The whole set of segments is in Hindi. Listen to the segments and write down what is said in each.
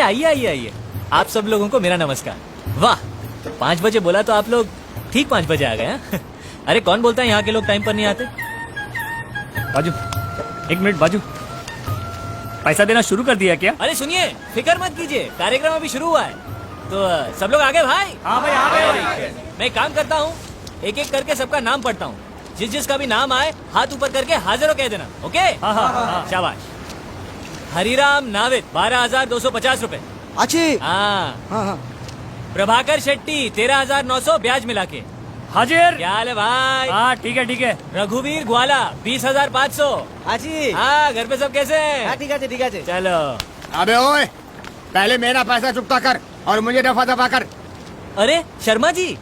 आइए आइए आइए, आप सब लोगों को मेरा नमस्कार। वाह, 5 बजे बोला तो आप लोग ठीक 5 बजे आ गए हैं। अरे कौन बोलता है यहाँ के लोग टाइम पर नहीं आते? बाजू, 1 मिनट बाजू, पैसा देना शुरू कर दिया क्या? अरे सुनिए, फिक्र मत कीजिए, कार्यक्रम अभी शुरू हुआ है। तो सब लोग आ गए भाई? हाँ भाई आ गए। मैं काम करता हूँ, एक एक करके सबका नाम पढ़ता हूँ। जिस जिसका भी नाम आए हाथ ऊपर करके हाजिर हो कह देना, ओके? हाँ। शाबाश। हरिराम नाविद 12,250 रुपए। अच्छी। हाँ। प्रभाकर शेट्टी 13,900 ब्याज मिला के। हाजिर। क्या हाल है भाई? हाँ ठीक है। रघुवीर ग्वाला 20,500। अच्छी। हाँ, घर पे सब कैसे हैं? हाँ, ठीक है। चलो। अबे ओए, पहले मेरा पैसा चुकता कर और मुझे दफा दफा कर। अरे शर्मा जी,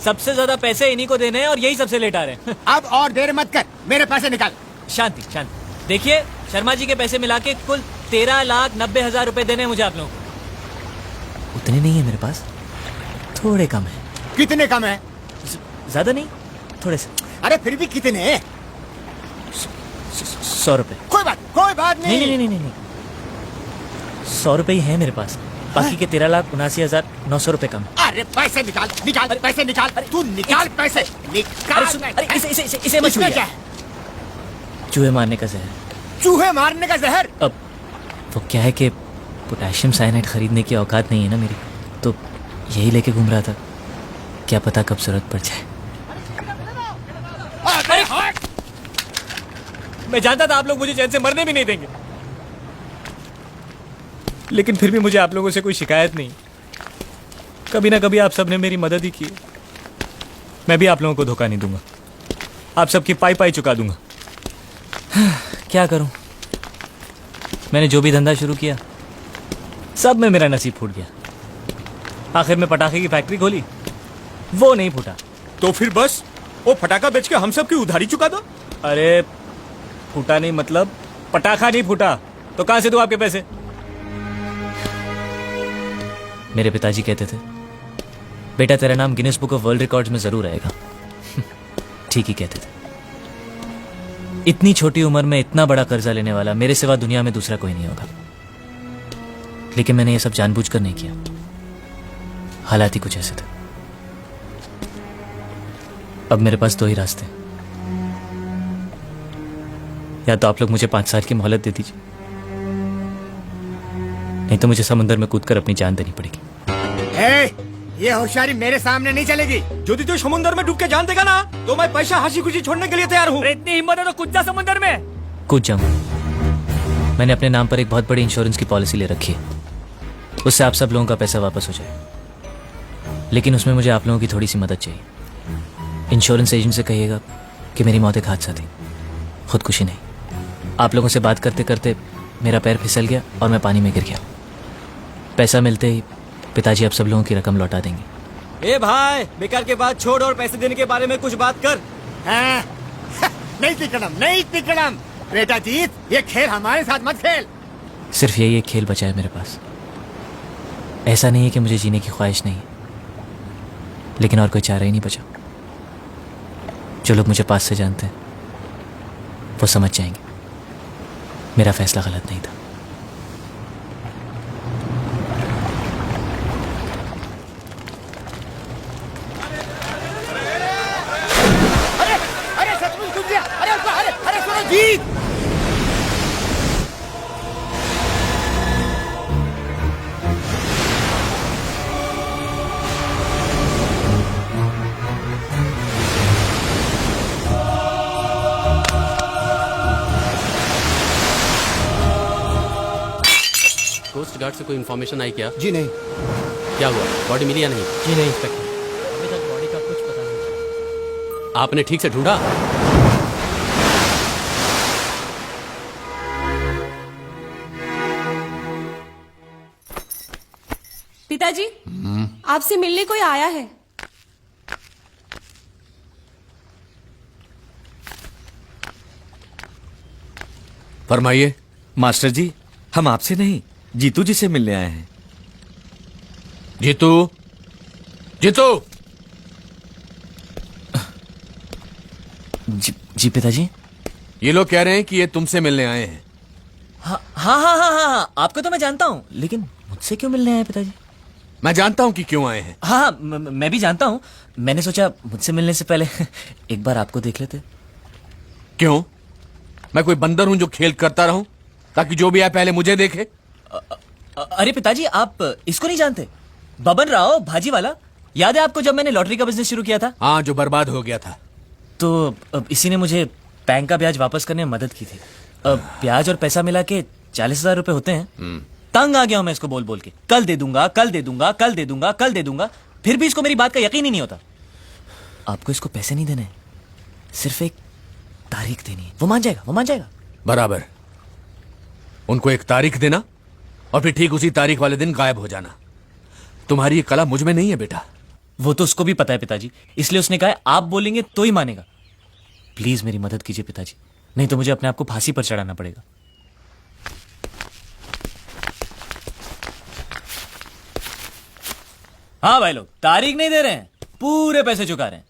सबसे ज्यादा पैसे इन्हीं को देने हैं और यही सबसे लेट आ रहे हैं। अब और देर मत कर, मेरे पैसे निकाल। शांति शांति। देखिए, शर्मा जी के पैसे मिला के कुल 13,90,000 रुपए देने हैं मुझे आप लोगों को। उतने नहीं है मेरे पास, थोड़े कम है। कितने कम है? ज्यादा नहीं, थोड़े से। अरे फिर भी कितने? 100 रुपए। कोई बात नहीं। नहीं, 100 रुपए ही है मेरे पास, बाकी के 13,79,900 रुपए कम। अरे पैसे निकाल, पैसे निकाल। तू निकाल पैसे, निकाल। अरे इसे मत इसमें छूइए। क्या है? चूहे मारने का जहर। चूहे मारने का जहर? अब वो क्या है कि पोटेशियम साइनाइड खरीदने की औकात नहीं है ना मेरी, तो यही लेके घूम रहा था, क्या पता कब जरूरत पड़ जाए। अरे हट! मैं जानता था आप लोग मुझे चैन से मरने भी नहीं देंगे, लेकिन फिर भी मुझे आप लोगों से कोई शिकायत नहीं। कभी ना कभी आप सब ने मेरी मदद ही की। मैं भी आप लोगों को धोखा नहीं दूंगा, आप सबकी पाई चुका दूंगा। क्या करूं, मैंने जो भी धंधा शुरू किया सब में मेरा नसीब फूट गया। आखिर में पटाखे की फैक्ट्री खोली, वो नहीं फूटा। तो फिर बस वो फटाका बेच के हम सब की उधारी चुका दो। अरे फूटा नहीं मतलब पटाखा नहीं फूटा, तो कहां से दूं आपके पैसे? मेरे पिताजी कहते थे, बेटा तेरा नाम Guinness book of world records में जरूर आएगा। ठीक ही कहते थे। इतनी छोटी उम्र में इतना बड़ा कर्जा लेने वाला मेरे सिवा दुनिया में दूसरा कोई नहीं होगा, लेकिन मैंने ये सब जानबूझकर नहीं किया। हालात ही कुछ ऐसे थे। अब मेरे पास 2 ही रास्ते, या तो आप लोग मुझे 5 साल की मोहलत दे दीजिए, नहीं तो मुझे समुद्र में कूदकर अपनी जान देनी पड़ेगी। ये होशियारी मेरे सामने नहीं चलेगी। यदि तू समुद्र में डूब के जान देगा ना, तो मैं पैसा हंसी खुशी छोड़ने के लिए तैयार हूँ। इतनी हिम्मत है तो कूद जा समुद्र में। कूद जाऊंगा। मैंने अपने नाम पर एक बहुत बड़ी इंश्योरेंस की पॉलिसी ले रखी है, उससे आप सब लोगों का पैसा वापस हो जाए, लेकिन उसमें मुझे आप लोगों की थोड़ी सी मदद चाहिए। इंश्योरेंस एजेंट से कहिएगा कि मेरी मौत एक हादसा थी, खुदकुशी नहीं। आप लोगों से बात करते करते मेरा पैर फिसल गया और मैं पानी में गिर गया। पैसा मिलते ही पिताजी आप सब लोगों की रकम लौटा देंगे। ए भाई, बेकार के बात छोड़ और पैसे देने के बारे में कुछ बात कर। हाँ? नहीं तिकड़म बेटा जीत, ये खेल हमारे साथ मत खेल। सिर्फ यही एक खेल बचा है मेरे पास। ऐसा नहीं है कि मुझे जीने की ख्वाहिश नहीं है, लेकिन और कोई चारा ही नहीं बचा। जो लोग मुझे पास से जानते हैं वो समझ जाएंगे मेरा फैसला गलत नहीं था। अरे सचमुच डूब गया। अरे सुनो जीत। कोस्ट गार्ड से कोई इन्फॉर्मेशन आई क्या? जी नहीं। क्या हुआ, बॉडी मिली या नहीं? जी नहीं इंस्पेक्टर, अभी तक बॉडी का कुछ पता नहीं। आपने ठीक से ढूंढा? पिताजी, आपसे मिलने कोई आया है। फरमाइए। मास्टर जी, हम आपसे नहीं जीतू जी से मिलने आए हैं। जीतू, जीतू। जी पिताजी। ये लोग कह रहे हैं कि ये तुमसे मिलने आए हैं। हाँ, आपको तो मैं जानता हूँ, लेकिन मुझसे क्यों मिलने आए पिताजी? मैं जानता हूं कि क्यों आए हैं। हाँ, मैं भी जानता हूँ। मैंने सोचा मुझसे मिलने से पहले एक बार आपको देख लेते। क्यों? मैं कोई बंदर हूं जो खेल करता रहूं ताकि जो भी आए पहले मुझे देखे? अरे पिताजी, आप इसको नहीं जानते? बबन राव भाजी वाला, याद है आपको जब मैंने लॉटरी का बिजनेस शुरू किया था? हाँ, जो बर्बाद हो गया था। तो अब इसी ने मुझे बैंक का ब्याज वापस करने में मदद की थी। अब ब्याज और पैसा मिला के 40,000 रुपए होते हैं। तंग आ गया हूं मैं इसको बोल बोल के, कल दे दूंगा, कल दे दूंगा, कल दे दूंगा, कल दे दूंगा। फिर भी इसको मेरी बात का यकीन ही नहीं होता। आपको इसको पैसे नहीं देने, सिर्फ एक तारीख देनी है। वो मान जाएगा, वो मान जाएगा। बराबर। उनको एक तारीख देना और फिर ठीक उसी तारीख वाले दिन गायब हो जाना। तुम्हारी ये कला मुझ में नहीं है बेटा। वो तो उसको भी पता है पिताजी, इसलिए उसने कहा आप बोलेंगे तो ही मानेगा। प्लीज मेरी मदद कीजिए पिताजी, नहीं तो मुझे अपने आप को फांसी पर चढ़ाना पड़ेगा। हाँ भाई लोग, तारीख नहीं दे रहे हैं, पूरे पैसे चुका रहे हैं।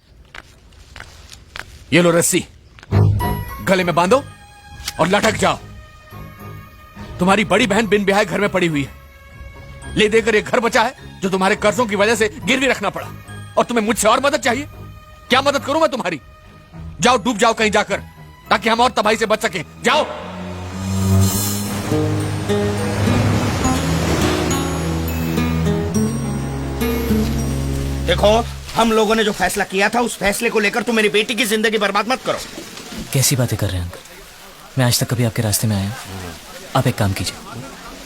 ये लो रस्सी, गले में बांधो और लटक जाओ। तुम्हारी बड़ी बहन बिन ब्याह घर में पड़ी हुई है। ले देकर एक घर बचा है जो तुम्हारे कर्जों की वजह से गिरवी रखना पड़ा, और तुम्हें मुझसे और मदद चाहिए? क्या मदद करूं मैं तुम्हारी? जाओ, डूब जाओ कहीं जाकर, ताकि हम और तबाही से बच सकें। जाओ। देखो, हम लोगों ने जो फैसला किया था उस फैसले को लेकर तुम मेरी बेटी की जिंदगी बर्बाद मत करो। कैसी बातें कर रहे हैं अंकल? मैं आज तक कभी आपके रास्ते में आया हूं? आप एक काम कीजिए,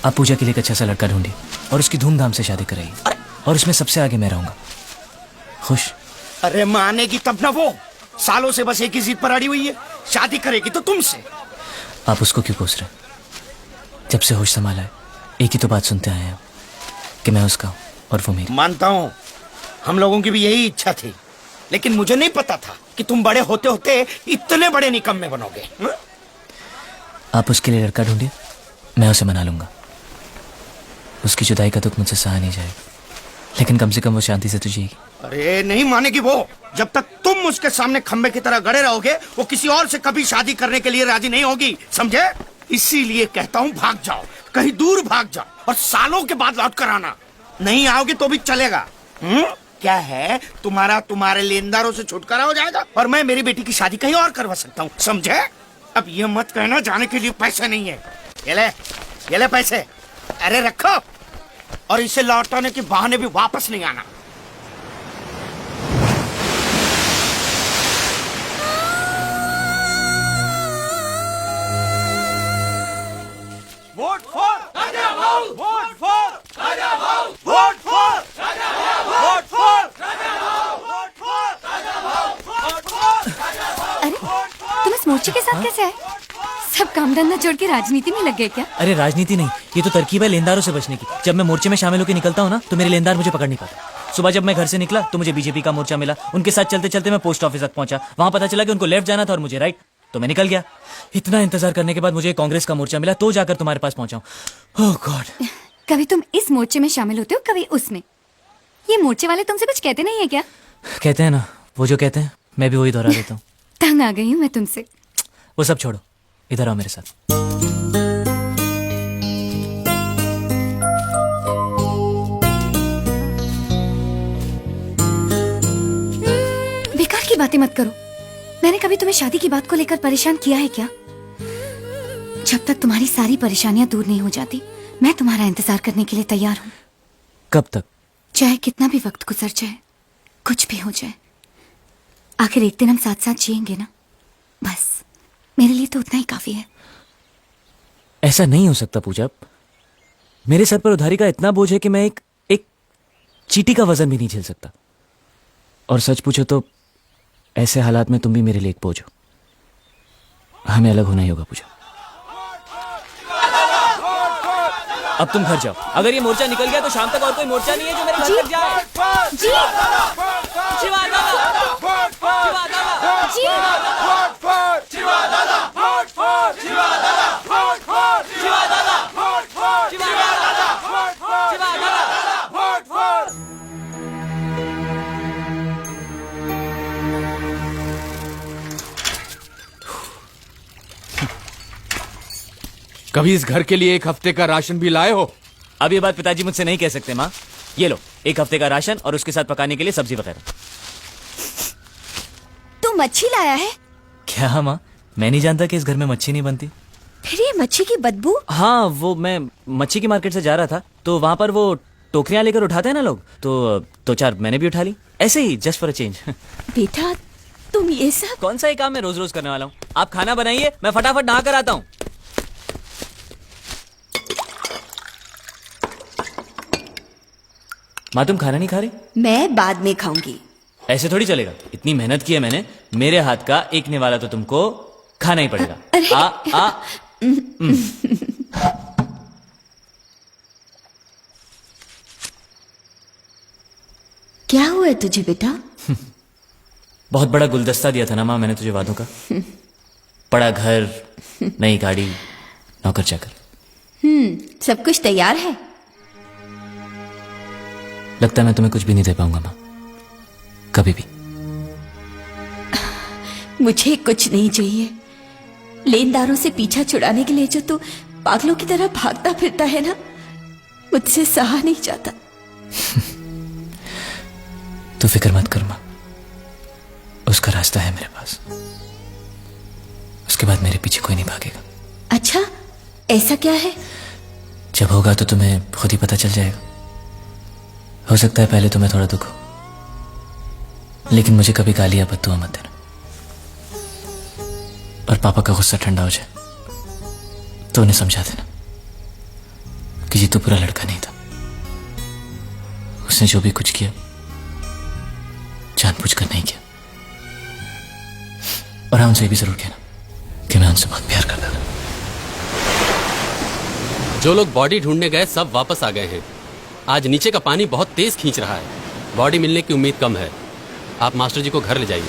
आप पूजा के लिए एक अच्छा सा लड़का ढूंढिए और उसकी धूमधाम से शादी कराइए, और उसमें सबसे आगे मैं रहूंगा। खुश? अरे मानेगी तब ना, वो सालों से बस एक ही जिद पर अड़ी हुई है, शादी करेगी तो तुमसे। आप उसको क्यों कोस रहे हैं? जब से होश संभाला है एक ही तो बात सुनते आए हैं कि मैं उसका हूं और वो मेरी। मानता हूं, हम लोगों की भी यही इच्छा थी, लेकिन मुझे नहीं पता था कि तुम बड़े होते होते इतने बड़े निकम्मे बनोगे। आप उसके लिए लड़का ढूंढिए, मैं उसे मना लूंगा। उसकी जुदाई का दुख मुझसे सहा नहीं जाएगा, लेकिन कम से कम वो शांति से तो जिएगी। अरे नहीं मानेगी वो। जब तक तुम उसके सामने खंबे की तरह गड़े रहोगे, वो किसी और से कभी शादी करने के लिए राजी नहीं होगी, समझे? इसीलिए कहता हूँ भाग जाओ, कहीं दूर भाग जाओ, और सालों के बाद लौट कर आना। नहीं आओगे तो भी चलेगा। क्या है, तुम्हारे लेनदारों से छुटकारा हो जाएगा, और मैं मेरी बेटी की शादी कहीं और करवा सकता हूँ, समझे? अब ये मत कहना जाने के लिए पैसे नहीं है। ये ले पैसे, अरे रखो, और इसे लौटाने के बहाने भी वापस नहीं आना। वोट फॉर राजा भाऊ, वोट फॉर राजा भाऊ, वोट फॉर राजा भाऊ, वोट फॉर राजा भाऊ, वोट फॉर राजा भाऊ, वोट फॉर राजा भाऊ। अरे तुम इस मोर्चे के साथ कैसे है? सब काम धंधा छोड़ के राजनीति में लग गए क्या? अरे राजनीति नहीं, ये तो तरकीब है लेनदारों से बचने की। जब मैं मोर्चे में शामिल होकर निकलता हूँ ना, तो मेरे लेनदार मुझे पकड़ नहीं पाते। सुबह जब मैं घर से निकला तो मुझे बीजेपी का मोर्चा मिला, उनके साथ चलते चलते मैं पोस्ट ऑफिस तक पहुंचा। वहां पता चला कि उनको लेफ्ट जाना था और मुझे राइट, तो मैं निकल गया। इतना इंतजार करने के बाद मुझे कांग्रेस का मोर्चा मिला, तो जाकर तुम्हारे पास पहुंचा हूं। ओह गॉड। कभी तुम इस मोर्चे में शामिल होते हो, कभी उसमें। ये मोर्चे वाले तुमसे कुछ कहते नहीं है क्या? कहते हैं ना, वो जो कहते हैं मैं भी वही दोहरा देता हूँ। तंग आ गई हूँ मैं तुमसे। वो सब छोड़ो, इधर आओ मेरे साथ। बेकार की बातें मत करो। मैंने कभी तुम्हें शादी की बात को लेकर परेशान किया है क्या? जब तक तुम्हारी सारी परेशानियां दूर नहीं हो जाती, मैं तुम्हारा इंतजार करने के लिए तैयार हूँ। कब तक? चाहे कितना भी वक्त गुजर जाए, कुछ भी हो जाए, आखिर एक दिन हम साथ साथ जिएंगे ना। बस मेरे लिए तो उतना ही काफी है। ऐसा नहीं हो सकता पूजा। मेरे सर पर उधारी का इतना बोझ है कि मैं एक चींटी का वजन भी नहीं झेल सकता। और सच पूछो तो ऐसे हालात में तुम भी मेरे लिए एक बोझ हो। हमें अलग होना ही होगा पूजा। अब तुम घर जाओ। अगर ये मोर्चा निकल गया तो शाम तक और कोई मोर्चा नहीं है जो मेरे घर तक जाए। जी शिवा दादा, जी कभी इस घर के लिए एक हफ्ते का राशन भी लाए हो? अब ये बात पिताजी मुझसे नहीं कह सकते माँ। ये लो 1 हफ्ते का राशन और उसके साथ पकाने के लिए सब्जी वगैरह। तू मच्छी लाया है? क्या माँ, मैं नहीं जानता कि इस घर में मच्छी नहीं बनती। फिर ये मच्छी की बदबू? हाँ, वो मैं मच्छी की मार्केट से जा रहा था तो वहां पर वो टोकरियां लेकर उठाते हैं ना लोग, तो 4 मैंने भी उठा ली, ऐसे ही जस्ट फॉर अ चेंज। बेटा तुम ये सब? कौन सा ये काम मैं रोज रोज करने वाला हूँ। आप खाना बनाइए, मैं फटाफट नहा कर आता हूँ। माँ तुम खाना नहीं खा रही? मैं बाद में खाऊंगी। ऐसे थोड़ी चलेगा, इतनी मेहनत की है मैंने, मेरे हाथ का एक निवाला तो तुमको खाना ही पड़ेगा। अरे। आ क्या हुआ तुझे बेटा? बहुत बड़ा गुलदस्ता दिया था ना माँ मैंने तुझे वादों का। बड़ा घर, नई गाड़ी, नौकर चाकर। सब कुछ तैयार है? लगता है मैं तुम्हें कुछ भी नहीं दे पाऊंगा माँ, कभी भी। मुझे कुछ नहीं चाहिए। लेनदारों से पीछा छुड़ाने के लिए जो तू पागलों की तरह भागता फिरता है ना, मुझसे सहा नहीं जाता। तू फिक्र मत कर माँ, उसका रास्ता है मेरे पास। उसके बाद मेरे पीछे कोई नहीं भागेगा। अच्छा, ऐसा क्या है? जब होगा तो तुम्हें खुद ही पता चल जाएगा। हो सकता है पहले तुम्हें थोड़ा दुख हो, लेकिन मुझे कभी गाली या बद्दुआ मत देना। और पापा का गुस्सा ठंडा हो जाए तो उन्हें समझा देना कि जीतू पूरा लड़का नहीं था। उसने जो भी कुछ किया जानबूझकर नहीं किया। और हाँ, उनसे भी जरूर कहना कि मैं उनसे बहुत प्यार करता था। जो लोग बॉडी ढूंढने गए सब वापस आ गए हैं। आज नीचे का पानी बहुत तेज खींच रहा है, बॉडी मिलने की उम्मीद कम है। आप मास्टर जी को घर ले जाइए।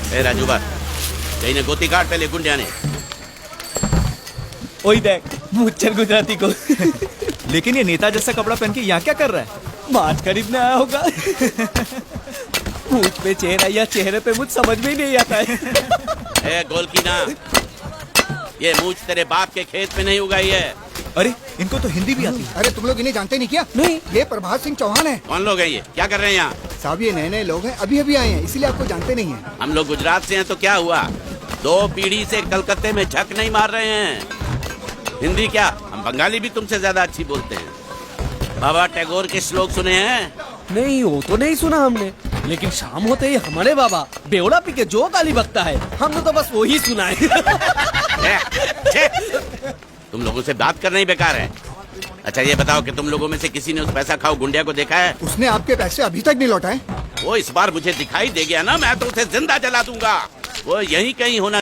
ए राजूबा, जईने गोती काट पहले गुंडिया ने। ओई देख मुच्चर गुजराती को। लेकिन ये नेता जैसा कपड़ा पहन के यहाँ क्या कर रहा है? मांस खरीदने आया होगा। मुझ पे चेहरा या चेहरे पे मुझ समझ में ही नहीं आता है। ए गोलकी ना, ये मूछ तेरे बाप के खेत में नहीं उगाई है। अरे इनको तो हिंदी भी आती है। अरे तुम लोग इन्हें जानते नहीं क्या? नहीं। ये प्रभात सिंह चौहान है कौन लोग हैं ये, क्या कर रहे हैं यहाँ? साहब। ये नए नए लोग हैं, अभी अभी आए हैं, इसीलिए आपको जानते नहीं हैं। हम लोग गुजरात से हैं तो क्या हुआ, 2 पीढ़ी से कलकत्ते में झक नहीं मार रहे हैं। हिंदी क्या, हम बंगाली भी तुमसे ज्यादा अच्छी बोलते हैं। बाबा टैगोर के श्लोक सुने हैं? नहीं, वो तो नहीं सुना हमने, लेकिन शाम होते ही हमारे बाबा बेवड़ा पी के जो गाली बकता है, हमने तो बस वही सुना है। छे, तुम लोगों से बात करना ही बेकार है। अच्छा ये बताओ कि तुम लोगों में से किसी ने उस पैसा खाओ गुंडिया को देखा है? उसने आपके पैसे अभी तक नहीं लौटाए। वो इस बार मुझे दिखाई दे गया ना, मैं तो उसे जिंदा जला दूंगा। वो यहीं कहीं होना